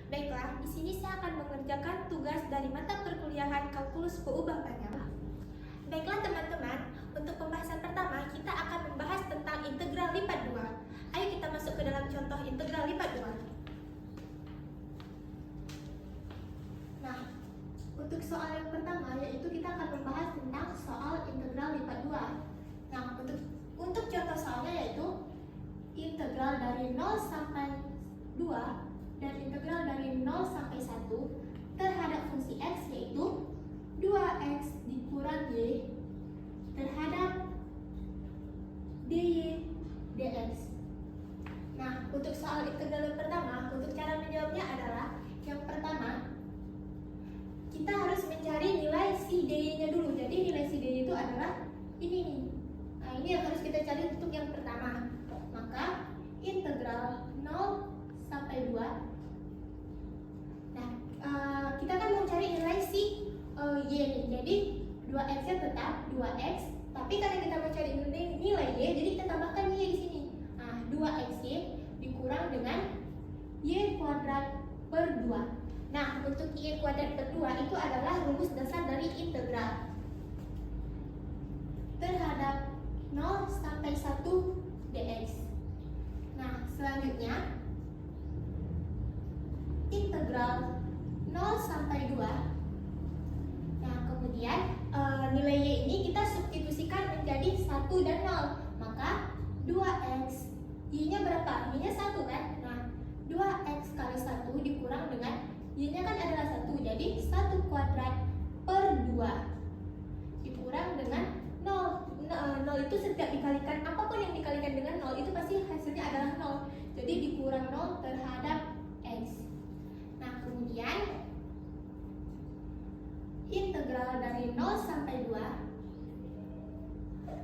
Baiklah, di sini saya akan mengerjakan tugas dari mata perkuliahan kalkulus peubah banyak. Baiklah teman-teman, untuk pembahasan pertama kita akan membahas tentang integral lipat 2. Ayo kita masuk ke dalam contoh integral lipat 2. Nah, untuk soal yang pertama yaitu kita akan membahas tentang soal integral lipat 2. Nah, untuk contoh soalnya yaitu integral dari 0 sampai 2 dan integral dari 0 sampai 1 terhadap fungsi x yaitu 2x dikurang y terhadap dy dx. Nah, untuk soal integral yang pertama, untuk cara menjawabnya adalah yang pertama kita harus mencari nilai si dy-nya dulu. Jadi nilai si dy itu adalah ini nih. Nah, ini yang harus kita cari untuk yang pertama. Maka integral 0 sampai 2. Nah, kita kan mau cari nilai si y nih. Jadi 2x nya tetap 2x, tapi karena kita mau cari nilai y, jadi kita tambahkan y di sini. Nah, 2xy dikurang dengan y kuadrat per 2. Nah, untuk y kuadrat per 2 itu adalah rumus dasar dari integral terhadap 0 sampai 1 dx. Nah, selanjutnya integral 0 sampai 2. Nah, kemudian nilai y ini kita substitusikan menjadi 1 dan 0. Maka 2x, y-nya berapa? Y-nya 1 kan? Nah, 2x kali 1 dikurang dengan y-nya kan adalah 1. Jadi 1 kuadrat per 2 dikurang dengan 0. 0 itu setiap dikalikan, apapun yang dikalikan dengan 0 itu pasti hasilnya adalah 0. Jadi dikurang 0 terhadap x. Nah, kemudian integral dari 0 sampai 2,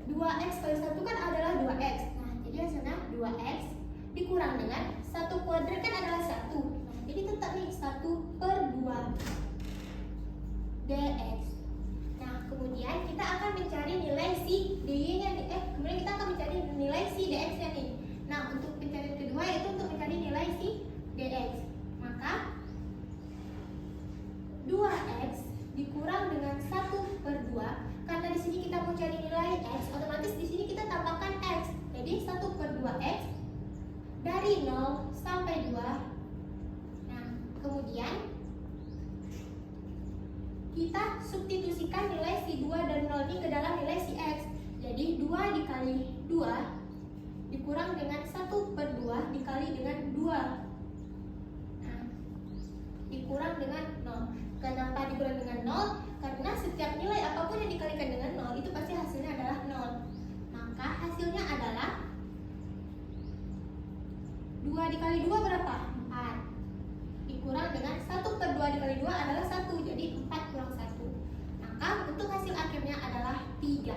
2x kali 1 kan adalah 2x. Nah, jadi hasilnya 2x dikurang dengan 1 kuadrat kan adalah 1. Nah, jadi tetap nih 1 per 2 dx. Nah, kemudian kita akan mencari nilai si dy-nya nih. Kemudian kita akan mencari nilai si dx-nya nih. Nah, untuk pencarian kedua yaitu untuk mencari nilai si dx. Maka 2x dikurang dengan 1 per 2. Karena di sini kita mau cari nilai x, otomatis di sini kita tambahkan x. Jadi 1 per 2x dari 0 sampai 2. Nah, kemudian kita substitusikan nilai si 2 dan 0 ini ke dalam nilai si x. Jadi 2 dikali 2 dikurang dengan 1 per 2 dikali dengan 2. Dikurang dengan 0. Kenapa dikurang dengan 0? Karena setiap nilai apapun yang dikalikan dengan 0 itu pasti hasilnya adalah 0. Maka hasilnya adalah 2 dikali 2 berapa? 4. Dikurang dengan 1 per 2 dikali 2 adalah 1. Jadi 4 kurang 1. Maka untuk hasil akhirnya adalah 3.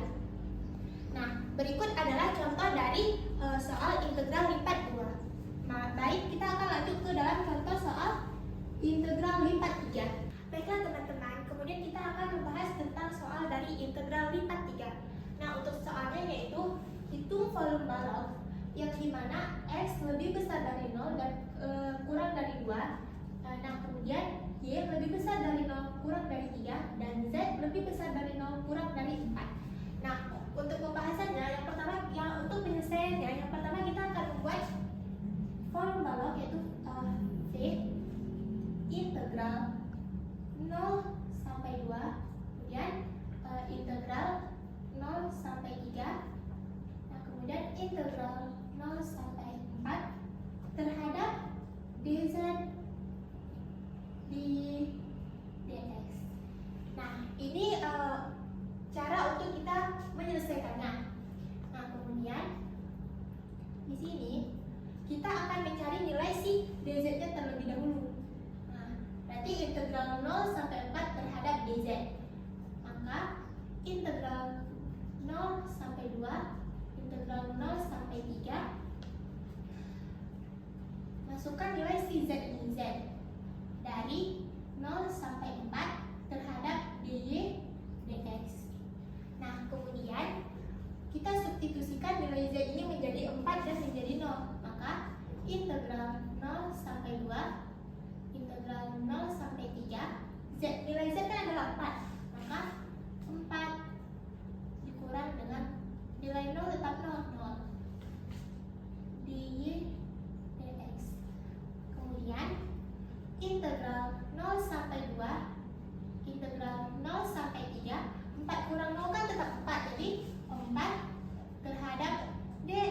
Nah, berikut adalah contoh dari soal integral lipat 2. Nah, baik, kita akan lanjut ke dalam contoh soal integral lipat 3. Baiklah teman-teman, kemudian kita akan membahas tentang soal dari integral lipat 3. Nah, untuk soalnya yaitu hitung volume balok yang dimana x lebih besar dari 0 dan kurang dari 2. Nah, kemudian y lebih besar dari 0 kurang dari 3 dan z lebih besar dari 0 kurang dari 4. Nah, untuk pembahasannya yang pertama, untuk penyelesaiannya yang pertama kita akan membuat volume balok yaitu v integral 0 sampai 2, kemudian integral 0 sampai 3, nah kemudian integral 0 sampai 4 terhadap dz dx. Nah, ini cara untuk kita menyelesaikannya. Nah, kemudian di sini kita akan mencari nilai si dz-nya terlebih dahulu. Berarti integral 0 sampai 4 terhadap dz. Maka integral 0 sampai 2, integral 0 sampai 3. Masukkan nilai si z ini, z dari 0 sampai 4 terhadap dy dx. Nah, kemudian kita substitusikan nilai z ini menjadi 4 dan menjadi 0. Maka integral 0 sampai 2 integral 0 sampai 2, integral 0 sampai 3, 4 kurang 0 kan tetap 4, jadi 4 terhadap dy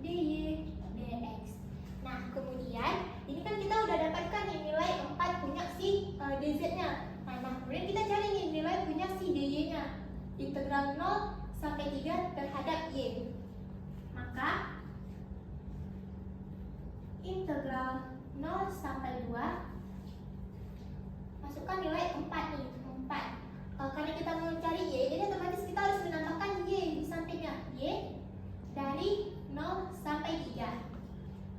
dx. Nah, kemudian ini kan kita udah dapatkan nih nilai 4 punya si dz-nya. Nah, kemudian kita cari nih nilai punya si dy-nya. Integral 0 sampai 3 terhadap y. Maka integral 0 sampai 2, masukkan nilai 4 nih, 4. Karena kita mau cari y, jadi otomatis kita harus menambahkan y di sampingnya. Y dari 0 sampai 3.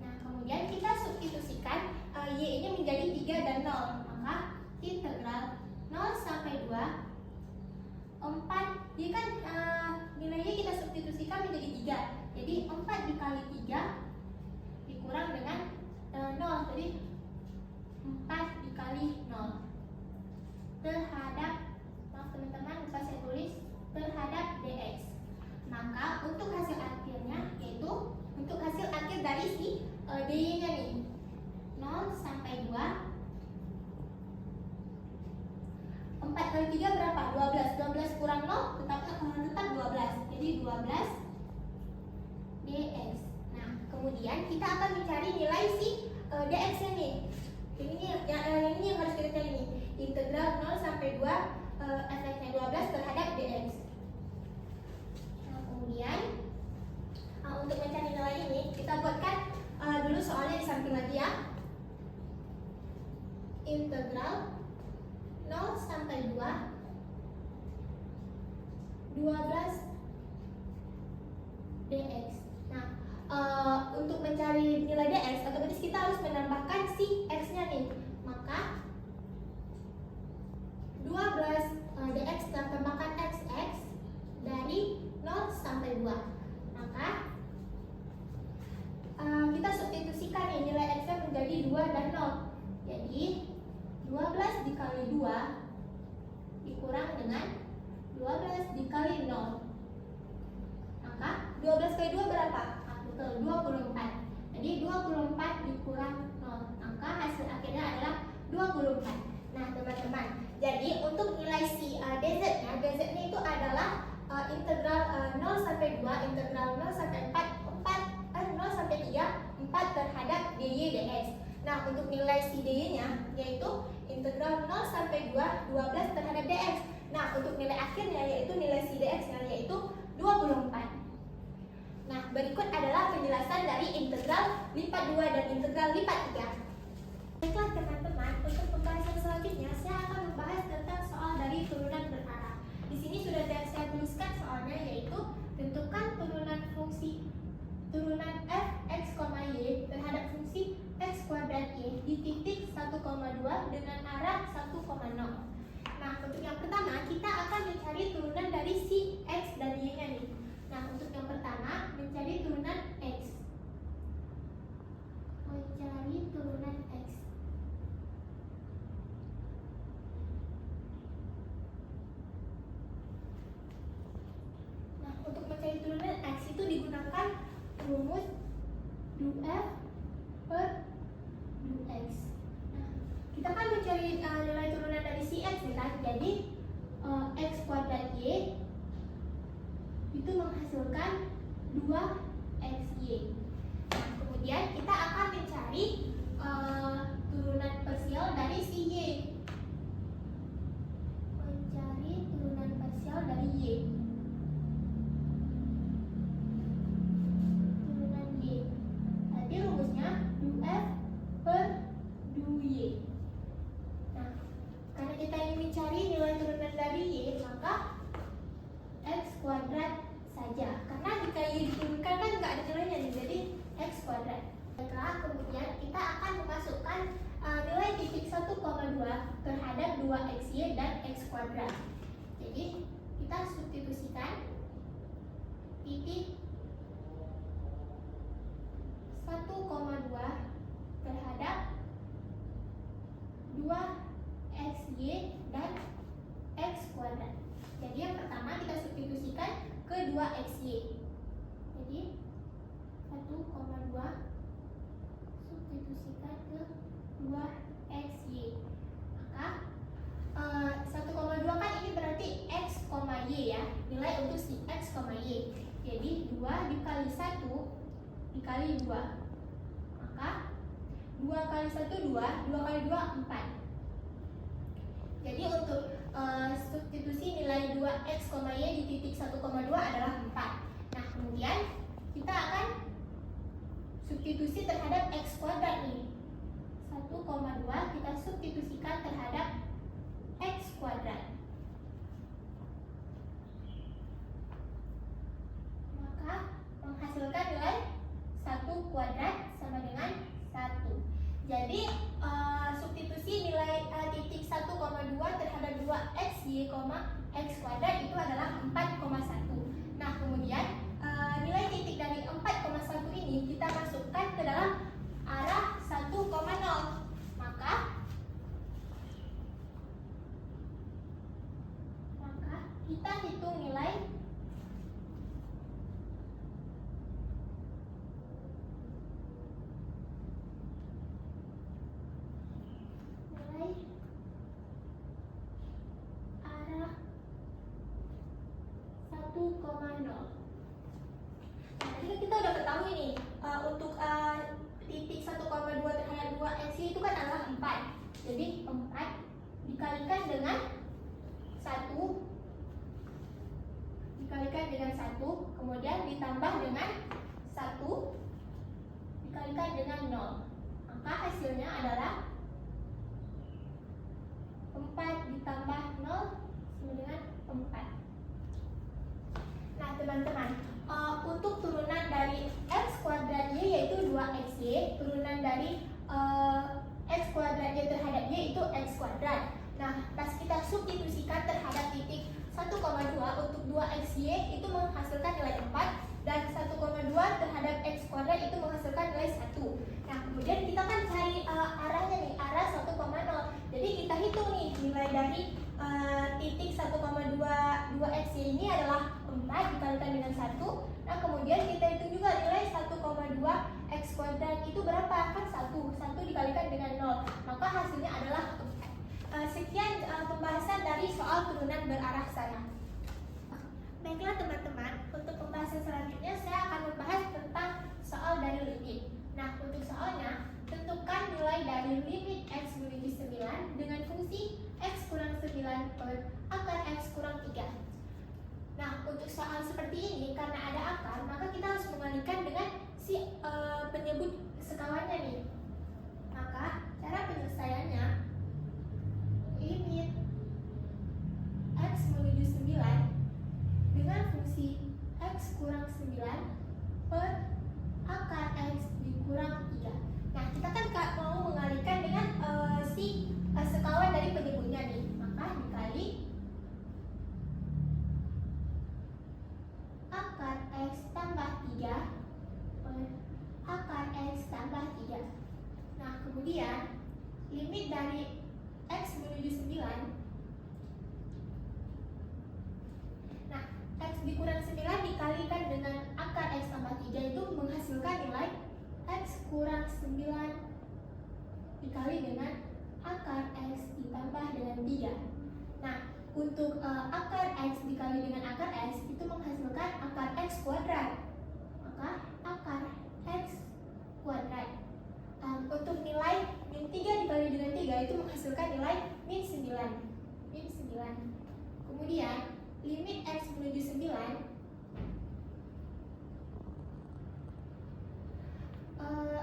Nah, kemudian kita substitusikan y-nya menjadi 3 dan 0. Maka integral 0 sampai 2, 4, dia kan nilainya kita substitusikan menjadi 3. Jadi 4 dikali 3 dikurang dengan 0. Jadi 4 dikali 0 terhadap, maaf teman-teman lupa saya tulis, terhadap dx. Maka untuk hasil akhirnya, yaitu untuk hasil akhir dari si dy-nya nih, 0 sampai 2, 4 kali 3 berapa? 12. 12 kurang 0 tetap 12. Jadi 12 dx. Nah, kemudian kita akan mencari nilai si dx-nya nih. Ini yang harus kita cari nih. Integral 0 sampai 2 fx-nya 12 terhadap dx. Nah, kemudian untuk mencari nilai ini kita buatkan dulu soalnya di samping lagi ya. Integral 0 sampai 2, 12 dx. Nah, untuk mencari nilai dx, otomatis kita harus menambahkan si x-nya nih. Maka 12 dx dan tambahkan xx dari 0 sampai 2. Maka kita substitusikan nih nilai x-nya menjadi 2 dan 0. Jadi 12 dikali 2 dikurang dengan 12 dikali 0. Maka 12 kali 2 berapa? 24. Jadi 24 dikurang 0. Maka hasil akhirnya adalah 24. Nah, teman-teman, jadi untuk nilai si dz-nya, dz-nya itu adalah integral 0 sampai 2, integral 0 sampai 4, 0 sampai 3, 4 terhadap dy dx. Nah, untuk nilai si dy-nya yaitu integral 0 sampai 2, 12 terhadap dx. Nah, untuk nilai akhirnya yaitu nilai si dx-nya yaitu 24. Nah, berikut adalah penjelasan dari integral lipat 2 dan integral lipat 3. Baiklah teman-teman, untuk pembahasan selanjutnya saya akan membahas tentang soal dari turunan berarah. Di sini sudah saya tuliskan soalnya, yaitu tentukan turunan fungsi turunan f x, y terhadap fungsi x kuadrat y di titik 1,2 dengan arah 1,0. Nah, untuk yang pertama kita akan mencari turunan dari si x dan y-nya nih. Nah, untuk yang pertama mencari turunan x. Mencari turunan x. Nah, untuk mencari turunan x itu digunakan rumus df per dx. Nah, kita kan mencari nilai turunan dari si x nih kan. Jadi x kuadrat y itu menghasilkan 2xy. Nah, kemudian kita akan mencari turunan parsial dari si y. Mencari turunan parsial dari y. Turunan y. Tadi rumusnya 2f per 2y. Nah, karena kita ingin mencari nilai turunan dari y, maka x kuadrat saja, karena jika y diturunkan kan nggak ada nilainya nih, jadi x kuadrat. Baiklah, kemudian kita akan memasukkan nilai titik 1,2 terhadap 2xy dan x kuadrat. Jadi kita substitusikan titik 1,2 terhadap 2xy dan x kuadrat. Jadi yang pertama kita substitusikan ke 2xy. Jadi 1,2 substitusikan ke 2xy. kali 1 dikali 2. Maka 2 kali 1 2, 2 kali 2 4. Jadi untuk substitusi nilai 2x, y di titik 1,2 adalah 4. Nah, kemudian kita akan substitusi terhadap x kuadrat nih. 1,2 kita substitusikan terhadap x kuadrat. Maka menghasilkan nilai 1 kuadrat sama dengan 1. Jadi substitusi nilai titik 1,2 terhadap 2x, y, x kuadrat itu adalah 4,1. Nah, kemudian nilai titik dari 4,1 ini kita masukkan ke dalam arah 1,0. Maka kita hitung nilai arah 1,0. Nah, jadi kita udah ketahui nih untuk titik 1,2 terhadap 2x itu kan adalah 4. Jadi 4 dikalikan dengan 1 kemudian ditambah dengan 1 dikalikan dengan 0. Maka hasilnya adalah 4 ditambah 0 sama dengan 4. Nah, teman-teman, untuk turunan dari x kuadrat y yaitu 2xy, turunan dari x kuadrat y terhadap y itu x kuadrat. Nah, pas kita substitusikan terhadap titik 1,2 untuk 2xy itu menghasilkan nilai 4 dan 1,2 terhadap x kuadrat itu menghasilkan nilai 1. Nah, kemudian kita kan cari arahnya nih, arah 1,0. Jadi kita hitung nih nilai dari titik 1,2 2xy ini adalah 4 dikalikan dengan 1. Nah, kemudian kita hitung juga nilai 1,2 x kuadrat itu berapa? Kan 1 dikalikan dengan 0. Maka hasilnya adalah 4. Sekian pembahasan dari soal turunan berarah saya. Baiklah teman-teman, untuk pembahasan selanjutnya saya akan membahas tentang soal dari limit. Nah, untuk soalnya, tentukan nilai dari limit x menuju 9 dengan fungsi x kurang 9 per akar x kurang 3. Nah, untuk soal seperti ini, karena ada akar, maka kita harus mengalihkan dengan si penyebut skalanya nih. Maka, cara penyelesaiannya, limit x menuju 9 dengan fungsi x kurang 9 per akar x dikurang 3. Nah, kita kan mau mengalihkan dengan si sekawan dari penyebutnya nih. Maka dikali akar x tambah 3 per akar x tambah 3. Nah, kemudian limit dari x menuju 9. Nah, x dikurang 9 dikalikan dengan akar x tambah 3 itu menghasilkan nilai x kurang 9 dikali dengan akar x ditambah dengan 3. Nah, untuk akar x dikali dengan akar x itu menghasilkan akar x kuadrat. Maka akar x kuadrat. Untuk nilai min 3 dikali dengan 3 itu menghasilkan nilai min 9. Kemudian limit x menuju 9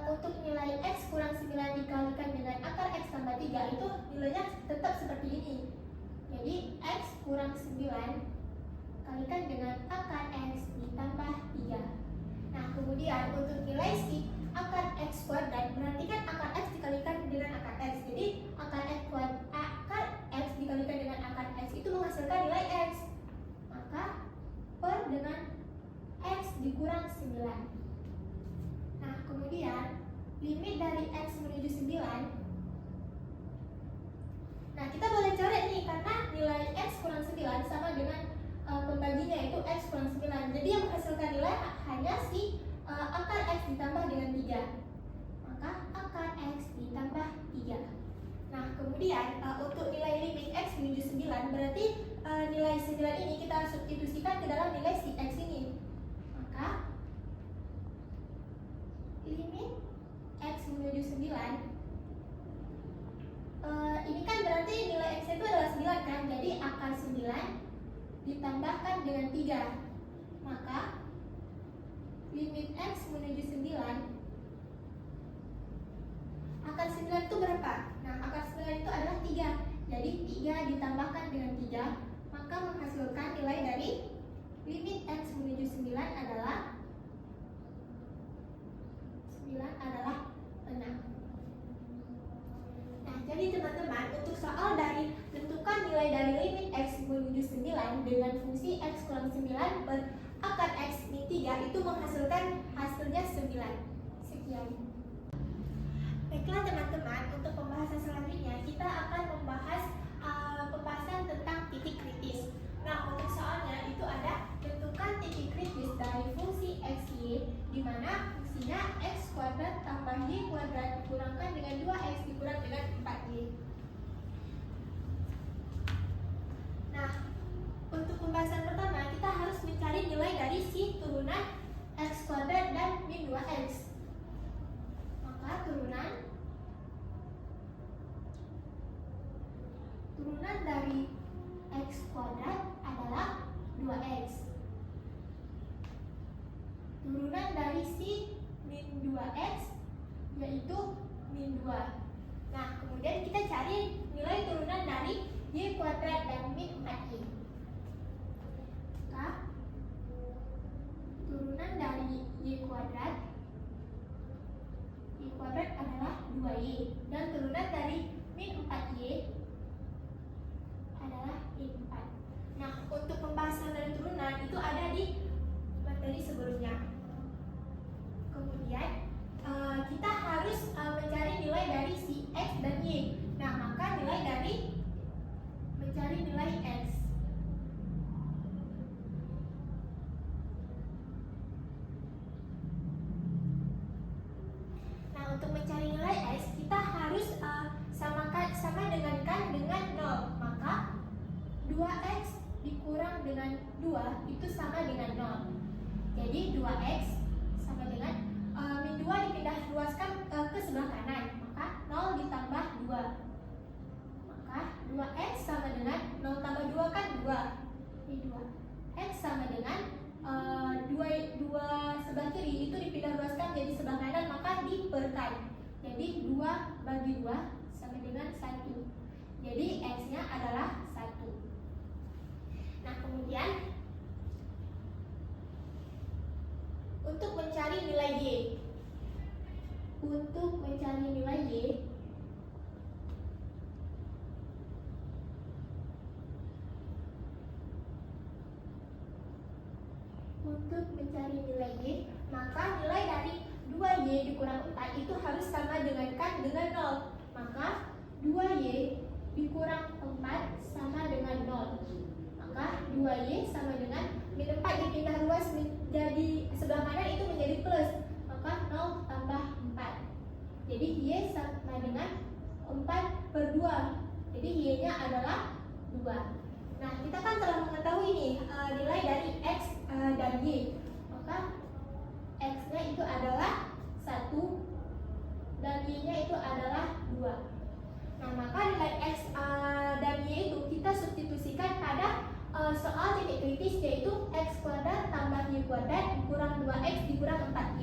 untuk nilai x kurang 9 dikalikan dengan akar x tambah 3 itu nilainya tetap seperti ini. Jadi x kurang 9 kalikan dengan akar x ditambah 3. Nah, kemudian untuk nilai si akar x kuadrat, berarti kan akar x dikalikan dengan akar x. Jadi akar x dikalikan dengan akar x itu menghasilkan nilai x. Maka per dengan x dikurang 9. Nah, kemudian limit dari x menuju 9. Nah, kita boleh coret nih karena nilai x kurang 9 sama dengan pembaginya yaitu x kurang 9. Jadi yang menghasilkan nilai hanya si akar x ditambah dengan 3. Maka akar x ditambah 3. Nah, kemudian untuk nilai limit x menuju 9 berarti nilai 9 ini kita substitusikan ke dalam nilai si x ini. Maka Ini kan berarti nilai X itu adalah 9 kan, jadi akar 9 ditambahkan dengan 3. Maka limit X menuju 9, akar 9 itu berapa? Nah, akar 9 itu adalah 3. Jadi 3 ditambahkan dengan 3, maka menghasilkan nilai dari limit X menuju 9 adalah 6. Nah, jadi teman-teman, untuk soal dari tentukan nilai dari limit X menuju 9 dengan fungsi X kurang 9 per akar X min 3 itu menghasilkan hasilnya 9. Sekian. Baiklah teman-teman, untuk pembahasan selanjutnya kita akan membahas pembahasan tentang titik kritis. Nah, untuk soalnya itu ada tentukan titik kritis dari fungsi X, Y, di mana fungsinya X kuadrat tambah Y kuadrat dikurangkan dengan 2X dikurang dengan 4Y. Nah, untuk pembahasan pertama kita harus mencari nilai dari si turunan X kuadrat dan min 2X. Maka turunan dari X kuadrat adalah 2X. Turunan dari si min 2X yaitu min 2. Nah, kemudian kita cari nilai turunan dari Y kuadrat dan min 4Y. Maka turunan dari Y kuadrat adalah 2Y, dan turunan dari min 4Y adalah min 4. Nah, untuk pembahasan dari turunan itu ada di materi sebelumnya. Kemudian kita harus mencari nilai dari si X dan Y. Nah, maka nilai dari mencari nilai X. Nah, untuk mencari nilai X kita harus sama dengankan dengan 0. Maka 2X dikurang dengan 2 itu sama dengan 0. Jadi 2X sama dengan min 2 dipindah luaskan ke sebelah kanan, maka 0 ditambah 2. Maka 2X sama dengan 0 tambah 2 kan 2. Ini 2. X sama dengan 2 sebelah kiri itu dipindah luaskan jadi sebelah kanan, maka diperkan. Jadi 2 bagi 2 sama dengan 1. Jadi X-nya adalah 1. Nah, kemudian untuk mencari nilai Y. Untuk mencari nilai Y, maka nilai dari 2Y dikurang 4 itu harus sama dengankan dengan 0. Maka 2Y dikurang 4 sama dengan 0. Maka 2Y sama dengan min 4 dipindah luas jadi sebelah kanan itu menjadi plus. Maka 0 tambah 4. Jadi Y sama dengan 4 per 2. Jadi Y-nya adalah 2. Nah, kita kan telah mengetahui nih nilai dari X dan Y. Maka X-nya itu adalah 1 dan Y-nya itu adalah 2. Nah, maka nilai X dan Y itu kita substitusikan pada soal titik kritis, yaitu X kuadrat tambah Y kuadrat dikurang 2X dikurang 4Y.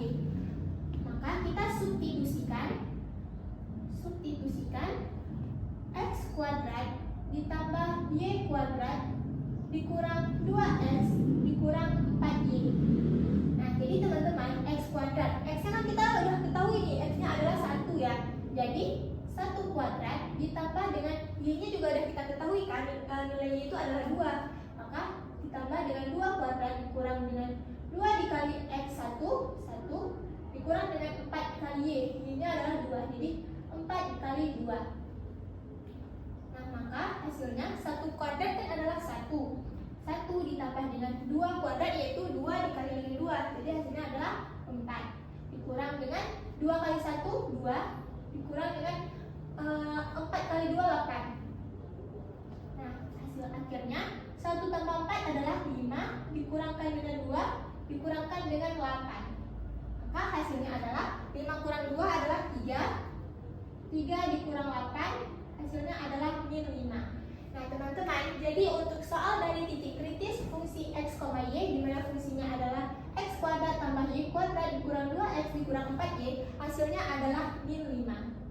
Maka kita substitusikan X kuadrat ditambah Y kuadrat dikurang 2X dikurang 4Y. Nah, jadi teman-teman, X kuadrat, X-nya kan kita udah ketahui nih, X-nya adalah 1 ya. Jadi 1 kuadrat ditambah dengan Y-nya juga udah kita ketahui kan, nilai Y itu adalah 2. Maka ditambah dengan 2 kuadrat dikurang dengan 2 dikali X1 dikurang dengan 4 kali Y. Y-nya adalah 2, jadi 4 dikali 2. Nah, maka hasilnya 1 kuadrat kan adalah 1 ditambah dengan 2 kuadrat yaitu 2 dikali dengan 2. Jadi hasilnya adalah 4. Dikurang dengan 2 kali 1 2 dikurang dengan 4 kali 2 8. Nah, hasil akhirnya 1 tambah 4 adalah 5 dikurangkan dengan 2 dikurangkan dengan 8. Maka hasilnya adalah 5 kurang 2 adalah 3 3 dikurang 8, hasilnya adalah min 5. Nah teman-teman, jadi untuk soal dari titik kritis fungsi x, y, di mana fungsinya adalah x kuadrat tambah y kuadrat dikurang 2x dikurang 4y, hasilnya adalah min 5.